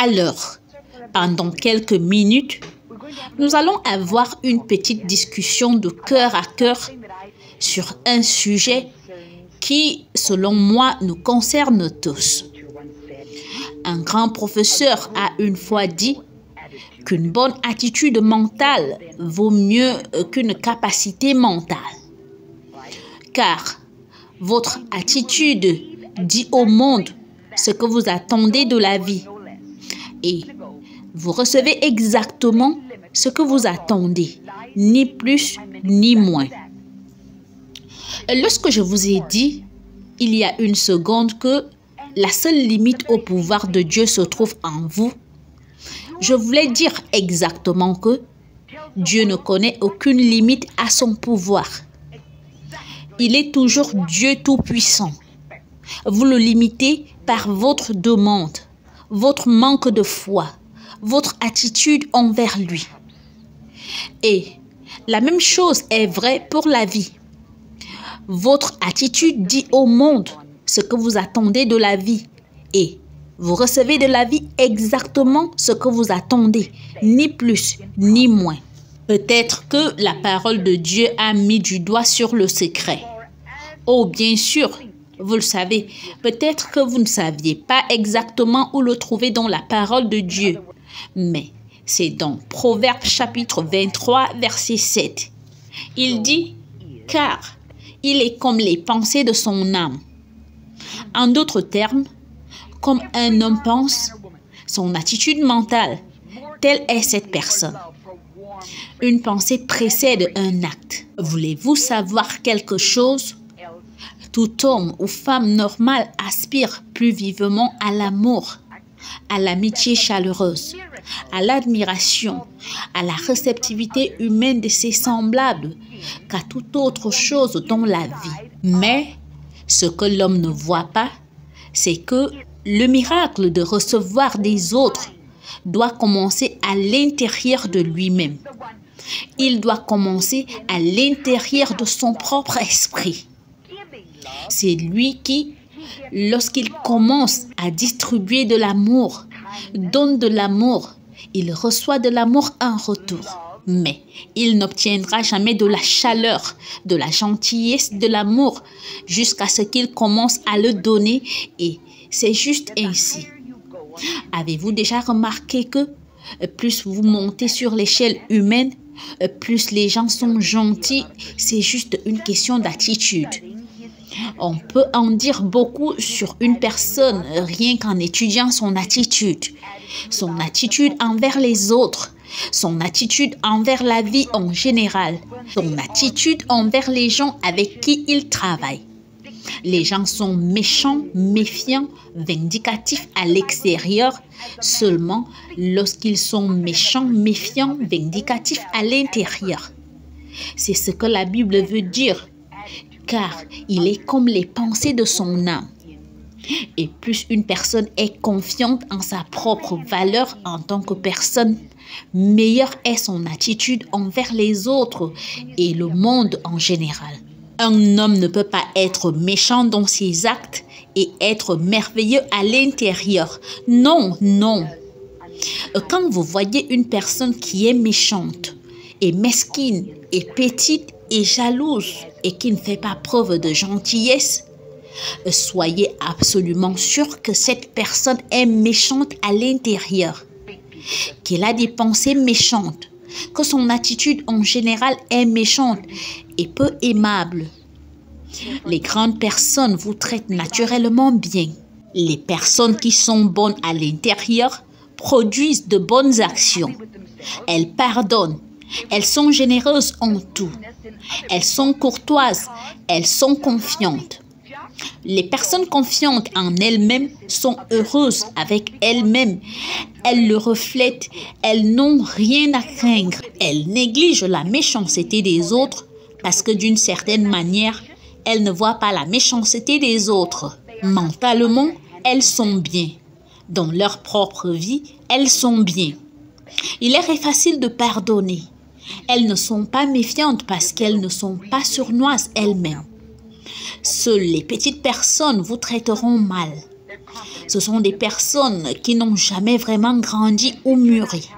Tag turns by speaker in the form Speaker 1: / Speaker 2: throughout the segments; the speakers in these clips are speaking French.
Speaker 1: Alors, pendant quelques minutes, nous allons avoir une petite discussion de cœur à cœur sur un sujet qui, selon moi, nous concerne tous. Un grand professeur a une fois dit qu'une bonne attitude mentale vaut mieux qu'une capacité mentale. Car votre attitude dit au monde ce que vous attendez de la vie. Et vous recevez exactement ce que vous attendez, ni plus ni moins. Lorsque je vous ai dit, il y a une seconde, que la seule limite au pouvoir de Dieu se trouve en vous, je voulais dire exactement que Dieu ne connaît aucune limite à son pouvoir. Il est toujours Dieu Tout-Puissant. Vous le limitez par votre demande, votre manque de foi, votre attitude envers lui. Et la même chose est vraie pour la vie. Votre attitude dit au monde ce que vous attendez de la vie et vous recevez de la vie exactement ce que vous attendez, ni plus ni moins. Peut-être que la parole de Dieu a mis du doigt sur le secret. Oh, bien sûr, vous le savez. Peut-être que vous ne saviez pas exactement où le trouver dans la parole de Dieu. Mais c'est dans Proverbes chapitre 23, verset 7. Il dit « Car il est comme les pensées de son âme ». En d'autres termes, comme un homme pense, son attitude mentale, telle est cette personne. Une pensée précède un acte. Voulez-vous savoir quelque chose? Tout homme ou femme normale aspire plus vivement à l'amour, à l'amitié chaleureuse, à l'admiration, à la réceptivité humaine de ses semblables qu'à toute autre chose dans la vie. Mais ce que l'homme ne voit pas, c'est que le miracle de recevoir des autres doit commencer à l'intérieur de lui-même. Il doit commencer à l'intérieur de son propre esprit. C'est lui qui, lorsqu'il commence à distribuer de l'amour, donne de l'amour, il reçoit de l'amour en retour. Mais il n'obtiendra jamais de la chaleur, de la gentillesse, de l'amour, jusqu'à ce qu'il commence à le donner, et c'est juste ainsi. Avez-vous déjà remarqué que plus vous montez sur l'échelle humaine, plus les gens sont gentils? C'est juste une question d'attitude. On peut en dire beaucoup sur une personne rien qu'en étudiant son attitude envers les autres, son attitude envers la vie en général, son attitude envers les gens avec qui il travaille. Les gens sont méchants, méfiants, vindicatifs à l'extérieur, seulement lorsqu'ils sont méchants, méfiants, vindicatifs à l'intérieur. C'est ce que la Bible veut dire, car il est comme les pensées de son âme. Et plus une personne est confiante en sa propre valeur en tant que personne, meilleure est son attitude envers les autres et le monde en général. Un homme ne peut pas être méchant dans ses actes et être merveilleux à l'intérieur. Non, non. Quand vous voyez une personne qui est méchante et mesquine et petite et jalouse et qui ne fait pas preuve de gentillesse, soyez absolument sûr que cette personne est méchante à l'intérieur, qu'elle a des pensées méchantes, que son attitude en général est méchante et peu aimable. Les grandes personnes vous traitent naturellement bien. Les personnes qui sont bonnes à l'intérieur produisent de bonnes actions. Elles pardonnent. Elles sont généreuses en tout. Elles sont courtoises. Elles sont confiantes. Les personnes confiantes en elles-mêmes sont heureuses avec elles-mêmes. Elles le reflètent. Elles n'ont rien à craindre. Elles négligent la méchanceté des autres parce que d'une certaine manière, elles ne voient pas la méchanceté des autres. Mentalement, elles sont bien. Dans leur propre vie, elles sont bien. Il leur est facile de pardonner. Elles ne sont pas méfiantes parce qu'elles ne sont pas sournoises elles-mêmes. Seules les petites personnes vous traiteront mal. Ce sont des personnes qui n'ont jamais vraiment grandi ou mûri.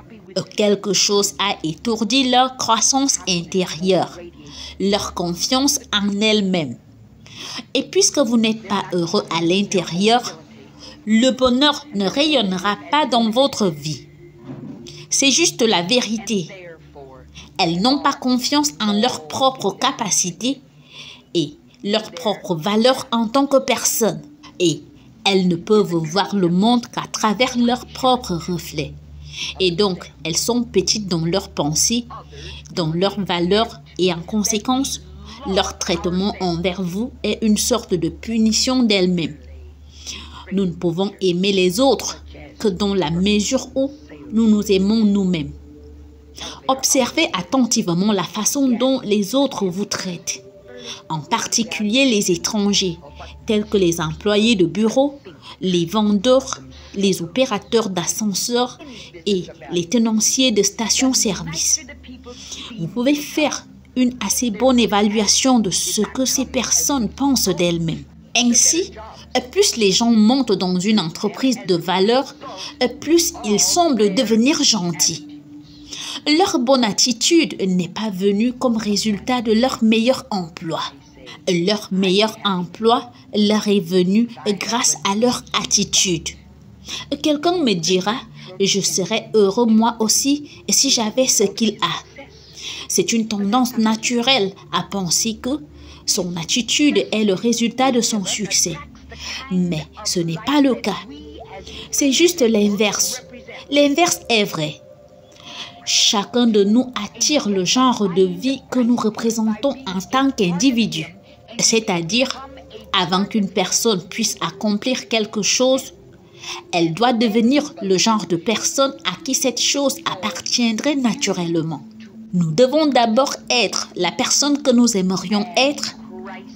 Speaker 1: Quelque chose a étourdi leur croissance intérieure, leur confiance en elles-mêmes. Et puisque vous n'êtes pas heureux à l'intérieur, le bonheur ne rayonnera pas dans votre vie. C'est juste la vérité. Elles n'ont pas confiance en leurs propres capacités et leurs propres valeurs en tant que personnes. Et elles ne peuvent voir le monde qu'à travers leurs propres reflets. Et donc, elles sont petites dans leurs pensées, dans leurs valeurs et en conséquence, leur traitement envers vous est une sorte de punition d'elles-mêmes. Nous ne pouvons aimer les autres que dans la mesure où nous nous aimons nous-mêmes. Observez attentivement la façon dont les autres vous traitent, en particulier les étrangers, tels que les employés de bureau, les vendeurs, les opérateurs d'ascenseurs et les tenanciers de stations-service. Vous pouvez faire une assez bonne évaluation de ce que ces personnes pensent d'elles-mêmes. Ainsi, plus les gens montent dans une entreprise de valeur, plus ils semblent devenir gentils. Leur bonne attitude n'est pas venue comme résultat de leur meilleur emploi. Leur meilleur emploi leur est venu grâce à leur attitude. Quelqu'un me dira, je serais heureux moi aussi si j'avais ce qu'il a. C'est une tendance naturelle à penser que son attitude est le résultat de son succès. Mais ce n'est pas le cas. C'est juste l'inverse. L'inverse est vrai. Chacun de nous attire le genre de vie que nous représentons en tant qu'individu. C'est-à-dire, avant qu'une personne puisse accomplir quelque chose, elle doit devenir le genre de personne à qui cette chose appartiendrait naturellement. Nous devons d'abord être la personne que nous aimerions être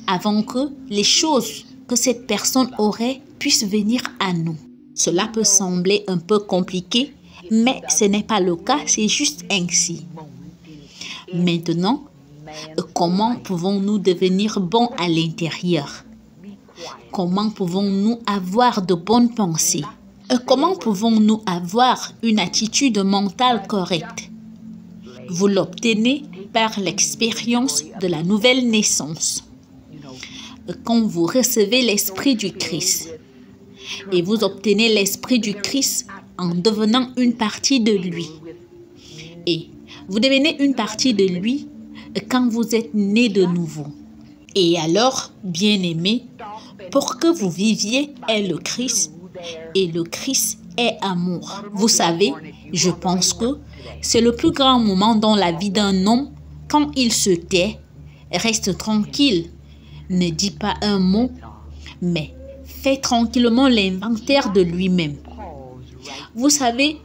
Speaker 1: avant que les choses que cette personne aurait puissent venir à nous. Cela peut sembler un peu compliqué, mais ce n'est pas le cas, c'est juste ainsi. Maintenant, comment pouvons-nous devenir bons à l'intérieur? Comment pouvons-nous avoir de bonnes pensées? Comment pouvons-nous avoir une attitude mentale correcte? Vous l'obtenez par l'expérience de la nouvelle naissance. Quand vous recevez l'Esprit du Christ, et vous obtenez l'Esprit du Christ en devenant une partie de lui. Et vous devenez une partie de lui quand vous êtes né de nouveau. Et alors, bien-aimés, pour que vous viviez est le Christ, et le Christ est amour. Vous savez, je pense que c'est le plus grand moment dans la vie d'un homme quand il se tait, reste tranquille, ne dit pas un mot, mais fait tranquillement l'inventaire de lui-même. Vous savez,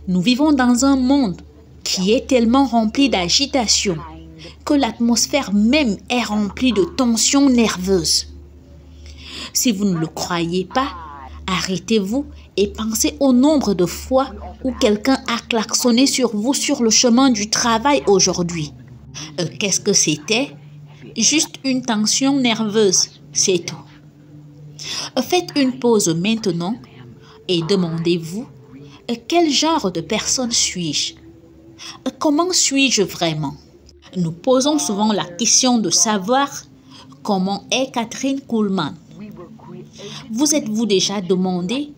Speaker 1: nous vivons dans un monde qui est tellement rempli d'agitation que l'atmosphère même est remplie de tensions nerveuses. Si vous ne le croyez pas, arrêtez-vous et pensez au nombre de fois où quelqu'un a klaxonné sur vous sur le chemin du travail aujourd'hui. Qu'est-ce que c'était? Juste une tension nerveuse, c'est tout. Faites une pause maintenant et demandez-vous quel genre de personne suis-je? Comment suis-je vraiment? Nous posons souvent la question de savoir comment est Kathryn Kuhlman. Vous êtes-vous déjà demandé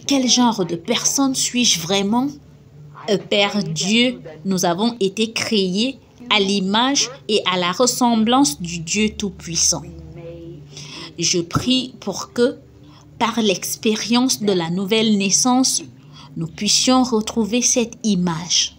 Speaker 1: quel genre de personne suis-je vraiment? Père Dieu, nous avons été créés à l'image et à la ressemblance du Dieu Tout-Puissant. Je prie pour que, par l'expérience de la nouvelle naissance, nous puissions retrouver cette image.